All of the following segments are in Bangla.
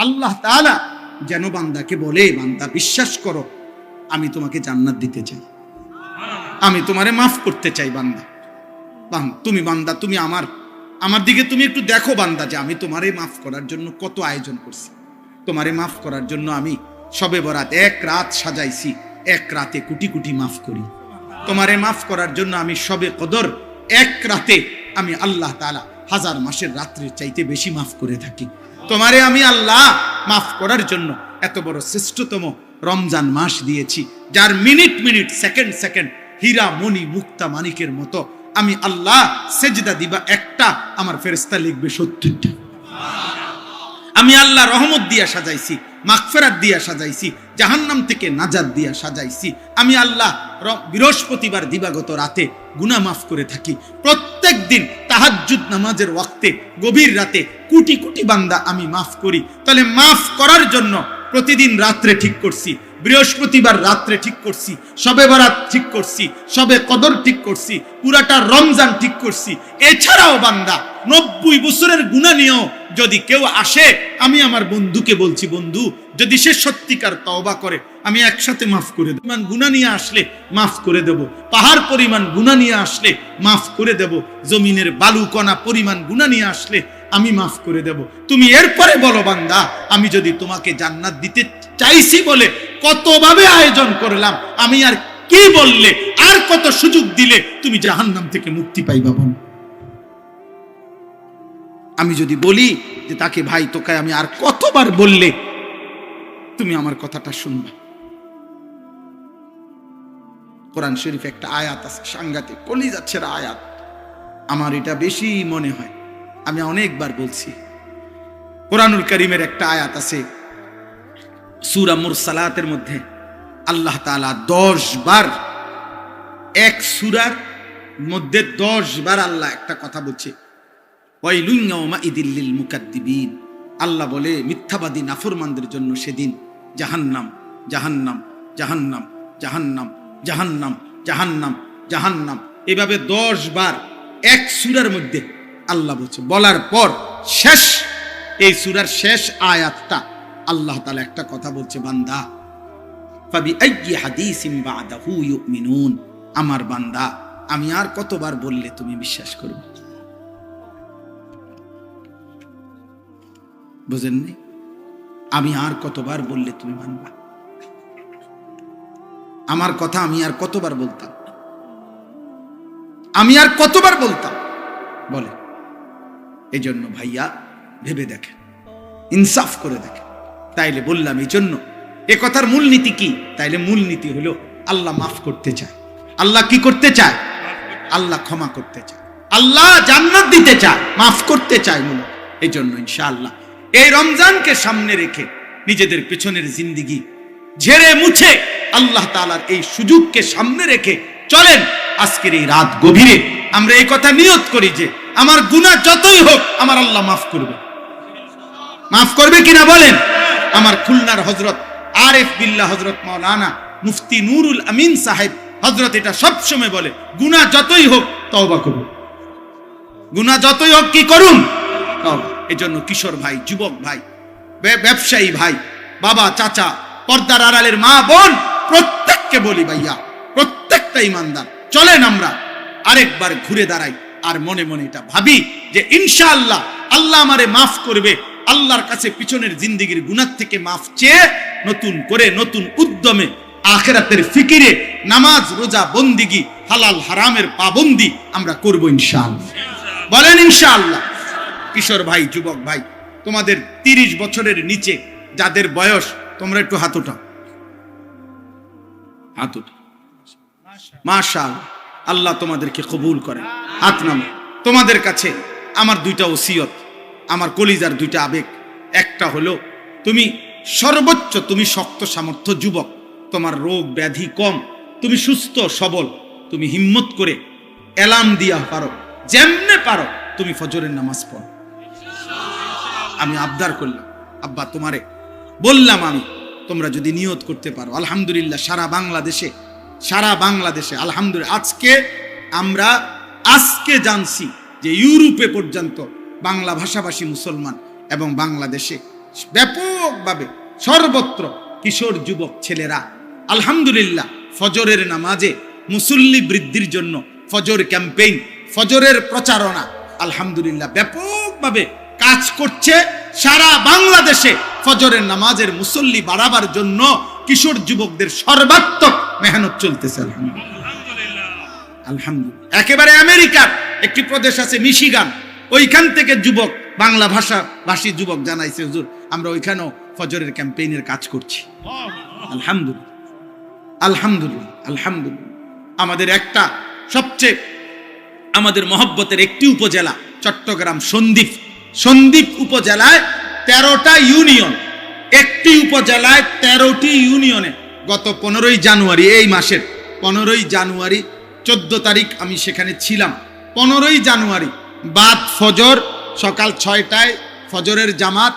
আল্লাহ তাআলা যেন বান্দাকে বলে, বান্দা বিশ্বাস করো আমি তোমাকে জান্নাত দিতে চাই, আমি তোমারে মাফ করতে চাই। বান্দা তুমি বান্দা তুমি আমার দিকে তুমি একটু দেখো বান্দা, যে আমি তোমারে মাফ করার জন্য কত আয়োজন করছি। তোমারে মাফ করার জন্য আমি শবে বরাত এক রাত সাজাইছি, এক রাতে কোটি কোটি মাফ করি। তোমারে মাফ করার জন্য আমি শবে কদর এক রাতে আমি আল্লাহ তাআলা 1000 মাসের রাত্রির চাইতে বেশি মাফ করে থাকি। তোমারে আমি আল্লাহ মাফ করার জন্য এত বড় শ্রেষ্ঠতম রমজান মাস দিয়েছি, যার মিনিট মিনিট সেকেন্ড সেকেন্ড হীরা মণি মুক্তা মানিকের মতো আমি আল্লাহ সেজদা দিবা একটা, আমার ফেরেশতা লিখবে 70টা। আমি আল্লাহ রহমত দিয়া সাজাইছি, মাগফিরাত দিয়া সাজাইছি, জাহান্নাম থেকে নাজাত দিয়া সাজাইছি। আমি আল্লাহ বৃহস্পতিবার দিবাগত রাতে গুনাহ মাফ করে থাকি। প্রত্যেক দিন তাহাজ্জুদ নামাজের ওয়াক্তে গভীর রাতে কোটি কোটি বান্দা আমি মাফ করি। তাহলে মাফ করার জন্য প্রতিদিন রাত্রে ঠিক করছি, বৃহস্পতিবার রাত্রে ঠিক করছি, শবে বরাত ঠিক করছি, শবে কদর ঠিক করছি, পুরাটা রমজান ঠিক করছি। এছাড়াও বান্দা 90 বছরের গুনাহ নিয়েও যদি কেউ আসে, আমি আমার বন্ধুকে বলছি, বন্ধু যদি সে সত্যিকার তওবা করে আমি একসাথে মাফ করে দেব। পরিমাণ গুনাহ নিয়ে আসলে মাফ করে দেব, পাহাড় পরিমাণ গুনাহ নিয়ে আসলে মাফ করে দেব, জমিনের বালুকণা পরিমাণ গুনাহ নিয়ে আসলে আমি মাফ করে দেব। তুমি এরপরে বলো বান্দা, আমি যদি তোমাকে জান্নাত দিতে চাইছি বলে কতভাবে আয়োজন করলাম, আমি আর কি বললে, আর কত সুযোগ দিলে তুমি জাহান্নাম থেকে মুক্তি পাইবা? বল। আমি যদি বলি যে তাকে ভাই তোকে আমি আর কতবার বললে তুমি আমার কথাটা শুনবা? কোরআন শরীফে একটা আয়াত আছে, সাংঘাতিক কলিজা ছেঁড়া আয়াত, আমার এটা বেশি মনে হয়, আমি অনেকবার বলছি। কোরআনুল কারীমের একটা আয়াত আছে সূরা মুরসালাতের মধ্যে, আল্লাহ তাআলা 10 বার, এক সূরার মধ্যে 10 বার আল্লাহ একটা কথা বলছে, ওয়াইলুন ইয়াউমাইযিল লিল মুকাদ্দিবিন। আল্লাহ বলে মিথ্যাবাদী নাফরমানদের জন্য সেদিন জাহান্নাম, জাহান্নাম, জাহান্নাম, জাহান্নাম, জাহান্নাম, জাহান্নাম, জাহান্নাম, এভাবে 10 বার এক সূরার মধ্যে আল্লাহ বলছে। বলার পর শেষ, এই সূরার শেষ আয়াতটা আল্লাহ তাআলা একটা কথা বলছে, বান্দা ফাবিআইয়ি হাদিসিন বা'দাহু ইউমিনুন, আমার বান্দা আমি আর কতবার বললে তুমি বিশ্বাস করবে? বুঝেননি? আমি আর কতবার বললে তুমি মানবা? আমার কথা আমি আর কতবার বলতাম, আমি আর কতবার বলতাম বলে। এই জন্য ভাইয়া ভেবে দেখেন, ইনসাফ করে দেখেন। তাইলে বললাম এই জন্য এ কথার মূলনীতি কি? তাইলে মূলনীতি হলো আল্লাহ মাফ করতে চায়। আল্লাহ কি করতে চায়? আল্লাহ ক্ষমা করতে চায়, আল্লাহ জান্নাত দিতে চায়, মাফ করতে চায় মূলত। এই জন্য ইনশাআল্লাহ এই রমজানকে সামনে রেখে নিজেদের পেছনের জিন্দেগি ঝেড়ে মুছে আল্লাহ তাআলার এই সুযোগকে সামনে রেখে চলেন। আজকের এই রাত গভীরে আমরা এই কথা নিয়ত করি যে আমার গুনাহ যতই হোক আমার আল্লাহ মাফ করবে। মাফ করবে কিনা বলেন? আমার খুলনার হযরত আরিফ বিল্লাহ হযরত মাওলানা মুফতি নুরুল আমিন সাহেব হযরত এটা সব সময় বলে, গুনাহ যতই হোক তওবা করুন, গুনাহ যতই হোক কি করুন? তওবা। এজন্য কিশোর ভাই, যুবক ভাই, ব্যবসায়ী ভাই, বাবা, চাচা, পর্দার আড়ালের মা বোন, প্রত্যেককে বলি ভাইয়া, প্রত্যেকটা ইমানদার চলেন আমরা আরেকবার ঘুরে দাঁড়াই আর মনে মনে এটা ভাবি যে ইনশাআল্লাহ আল্লাহ আমারে মাফ করবে। আল্লাহর কাছে পিছনের জিন্দেগির গুনাহ থেকে মাফ চেয়ে নতুন করে নতুন উদ্যমে আখিরাতের ফিকিরে নামাজ, রোজা, বন্দিগি, হালাল হারামের পাবন্দি আমরা করব ইনশাআল্লাহ। বলেন ইনশাআল্লাহ। কিশোর ভাই, যুবক ভাই, তোমাদের 30 বছরের নিচে যাদের বয়স, তোমরা একটু হাত উঠাও, হাত উঠাও। মাশাআল্লাহ, আল্লাহ তোমাদেরকে কবুল করেন। হাত নামো। তোমাদের কাছে আমার 2টা ওসিয়ত, আমার কলিজার 2টা আবেগ। একটা হলো তুমি সর্বোচ্চ, তুমি শক্ত সামর্থ্য যুবক, তোমার রোগ ব্যাধি কম, তুমি সুস্থ সবল, তুমি হিম্মত করে এলাম দিয়া পারো, যেমনে পারো তুমি ফজরের নামাজ পড়ো। আমি আবদার করলাম, আব্বা তোমারে বললাম আমি, তোমরা যদি নিয়ত করতে পারো, আলহামদুলিল্লাহ সারা বাংলাদেশে আলহামদুলিল্লাহ আমরা আজকে জানছি যে ইউরোপে পর্যন্ত বাংলা ভাষাভাষী মুসলমান এবং বাংলাদেশে ব্যাপকভাবে সর্বত্র কিশোর যুবক ছেলেরা আলহামদুলিল্লাহ ফজরের নামাজে মুসল্লি বৃদ্ধির জন্য ফজর ক্যাম্পেইন, ফজরের প্রচারণা আলহামদুলিল্লাহ ব্যাপকভাবে কাজ করছে। সারা বাংলাদেশে ফজরের নামাজের মুসল্লি বাড়াবার জন্য কিশোর যুবকদের সর্বাত্মক মেহনত চলতেছে আলহামদুলিল্লাহ। আলহামদুলিল্লাহ। একেবারে আমেরিকার একটি প্রদেশ আছে মিশিগান, ওইখান থেকে যুবক, বাংলা ভাষী যুবক জানাইছে, হুজুর আমরা ওইখানেও ফজরের ক্যাম্পেইনের কাজ করছি। আলহামদুলিল্লাহ, আলহামদুলিল্লাহ, আলহামদুলিল্লাহ। আমাদের একটা সবচেয়ে আমাদের মহব্বতের একটি উপজেলা চট্টগ্রাম সন্দ্বীপ উপজেলায় 13টা ইউনিয়ন, একটি উপজেলায় 13টি ইউনিয়নে গত 15ই জানুয়ারি, এই মাসের 15ই জানুয়ারি 14 তারিখ আমি সেখানে ছিলাম। 15ই জানুয়ারি বাদ ফজর সকাল 6টায় ফজরের জামাত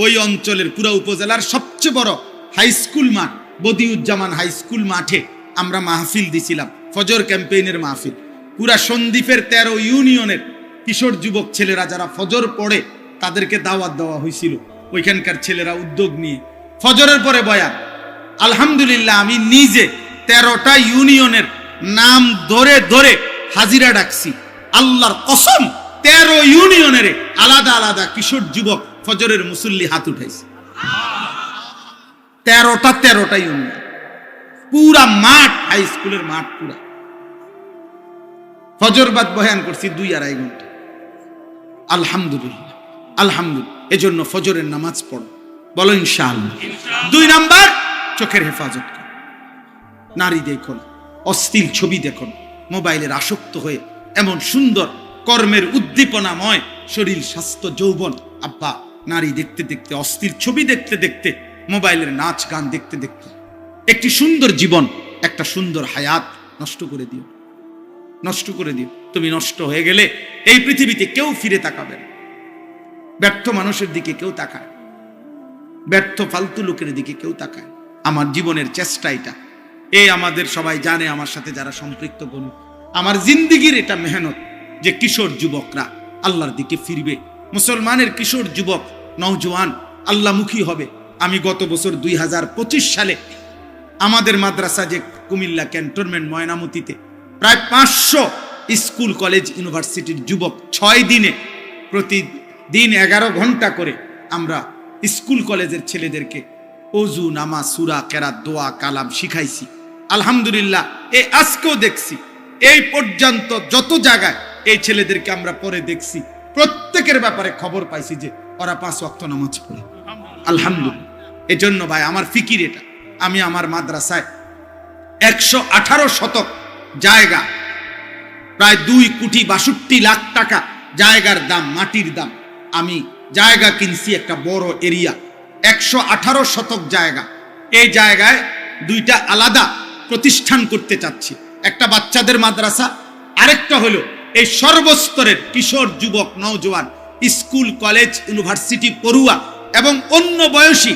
ওই অঞ্চলের পুরো উপজেলার সবচেয়ে বড় হাই স্কুল মাঠ বদিউজ্জামান হাই স্কুল মাঠে আমরা মাহফিল দিছিলাম, ফজর ক্যাম্পেইনের মাহফিল। পুরা সন্দ্বীপের 13 ইউনিয়নের কিশোর যুবক ছেলেরা যারা ফজর পড়ে তাদেরকে দাওয়াত দেওয়া হয়েছিল। ওইখানকার ছেলেরা উদ্যোগ নিয়ে ফজরের পরে বয়ান। আলহামদুলিল্লাহ আমি নিজে 13টা ইউনিয়নের নাম ধরে ধরে হাজিরা ডাকছি। আল্লাহর কসম 13 ইউনিয়নের আলাদা আলাদা কিশোর যুবক ফজরের মুসল্লি হাত উঠাইছে। 13টা ইউনিয়ন, পুরা মাঠ, হাই স্কুলের মাঠ পুরা। ফজর বাদ বয়ান করছি 2-2.5 ঘন্টা। আলহামদুলিল্লাহ, আলহামদুলিল্লাহ। এজন্য ফজরের নামাজ পড়ো, বলো ইনশাআল্লাহ। 2 নাম্বার, চোখের হেফাজত করো। নারী দেখুন, অশ্লীল ছবি দেখুন, মোবাইলের আসক্ত হয়ে এমন সুন্দর কর্মের উদ্দীপনাময় শরীর, স্বাস্থ্য, যৌবন, আব্বা নারী দেখতে দেখতে, অশ্লীল ছবি দেখতে দেখতে, মোবাইলের নাচ গান দেখতে দেখতে একটি সুন্দর জীবন, একটা সুন্দর হায়াত নষ্ট করে দিও, নষ্ট করে দিও। তুমি নষ্ট হয়ে গেলে এই পৃথিবীতে কেউ ফিরে তাকাবে না। ব্যর্থ মানুষের দিকে কেউ তাকায়, ব্যর্থ ফালতু লোকের দিকে কেউ তাকায়। আমার জীবনের চেষ্টা এটা, আমাদের সবাই জানে, আমার সাথে যারা সম্পৃক্ত করুন, আমার জিন্দিগির এটা মেহনত যে কিশোর যুবকরা আল্লাহর দিকে ফিরবে। মুসলমানের কিশোর যুবক নওজোয়ান আল্লাহমুখী হবে। আমি গত বছর 2025 সালে আমাদের মাদ্রাসা যে কুমিল্লা ক্যান্টনমেন্ট ময়নামতিতে প্রায় 500 স্কুল কলেজ ইউনিভার্সিটির যুবক 6 দিনে প্রতিদিন 11 ঘন্টা করে আমরা স্কুল কলেজের ছেলেদেরকে ওযু, নামাজ, সূরা, কেরাত, দোয়া, কালাম শিখাইছি। আলহামদুলিল্লাহ, আজকেও দেখছি, এই পর্যন্ত যত জায়গায় এই ছেলেদেরকে আমরা পরে দেখছি, প্রত্যেকের ব্যাপারে খবর পাইছি যে ওরা 5 ওয়াক্ত নামাজ পড়ে। আলহামদুলিল্লাহ। এজন্য ভাই আমার ফিকির এটা, আমি আমার মাদ্রাসায় 118 শতক জায়গা, প্রায় 2,62,00,000 টাকা জায়গার দাম, মাটির দাম। আমি জায়গা কিনছি একটা বড় এরিয়া, 118 শতক জায়গা। এই জায়গায় 2টা আলাদা প্রতিষ্ঠান করতে চাচ্ছি, একটা বাচ্চাদের মাদ্রাসা, আরেকটা হলো এই সর্বস্তরের কিশোর যুবক নওজোয়ান স্কুল কলেজ ইউনিভার্সিটি পড়ুয়া এবং অন্য বয়সী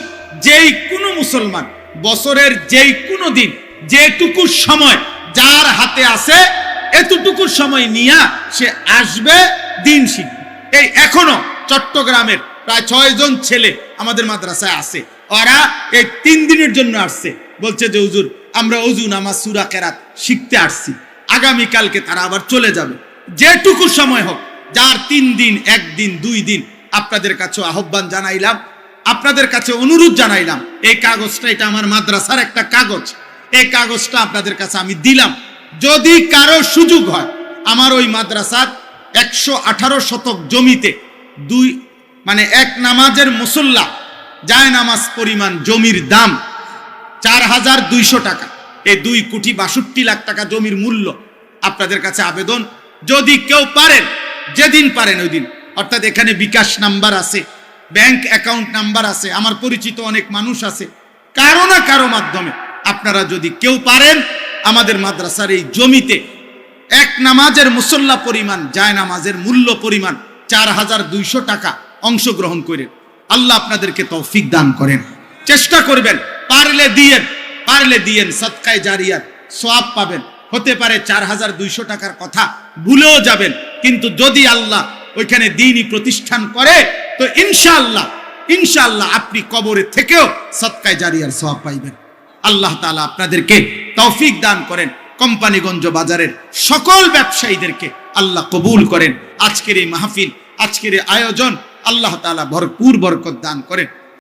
যেই কোনো মুসলমান বছরের যেই কোনো দিন যেটুকু সময় যার হাতে আছে এতটুকু সময় নিয়ে সে আসবে, দিন শিখবে। এই এখনো চট্টগ্রামের প্রায় 6 জন ছেলে আমাদের মাদ্রাসায় আছে। ওরা এই 3 দিনের জন্য আসছে, বলছে যে হুজুর আমরা ওযু, নামাজ, সূরা, কেরাত শিখতে আসছি, আগামীকালকে তারা আবার চলে যাবে। যেটুকু সময় হোক, যার 3 দিন, 1 দিন, 2 দিন, আপনাদের কাছে আহ্বান জানাইলাম, আপনাদের কাছে অনুরোধ জানাইলাম। এই কাগজটা, এটা আমার মাদ্রাসার একটা কাগজ, এই কাগজটা আপনাদের কাছে আমি দিলাম। যদি কারো সুযোগ হয়, আমার ওই মাদ্রাসার 118 শতক জমিতে এক নামাজের মুসল্লা যায় নামাজ পরিমাণ জমির দাম 4,200 টাকা। এই 2,62,00,000 টাকা জমির মূল্য। আপনাদের কাছে আবেদন, যদি কেউ পারেন, যেদিন পারেন ওই দিন, অর্থাৎ এখানে বিকাশ নাম্বার আছে, ব্যাংক অ্যাকাউন্ট নাম্বার আছে, আমার পরিচিত অনেক মানুষ আছে, কারো না কারো মাধ্যমে আপনারা যদি কেউ পারেন আমাদের মাদ্রাসার এই জমিতে এক নামাজের মুসল্লা পরিমাণ যায় নামাজের মূল্য পরিমাণ 4,200 টাকা অংশগ্রহণ করেন। আল্লাহ আপনাদেরকে তৌফিক দান করেন। চেষ্টা করবেন, পারলে দিয়েন, সদকায়ে জারিয়াত সওয়াব পাবেন। হতে পারে 4,200 টাকার কথা ভুলেও যাবেন, কিন্তু যদি আল্লাহ ওইখানে দ্বীনি প্রতিষ্ঠান করে তো ইনশাআল্লাহ ইনশাআল্লাহ আপনি কবরে থেকেও সদকায়ে জারিয়ার সওয়াব পাইবেন। আল্লাহ তাআলা আপনাদেরকে তৌফিক দান করেন। কোম্পানিগঞ্জ বাজারের সকল ব্যবসায়ীদেরকে আল্লাহ কবুল করেন। আজকের এই মাহফিল, আজকের এই আয়োজন আল্লাহ তাআলা ভরপুর বরকত দান করেন।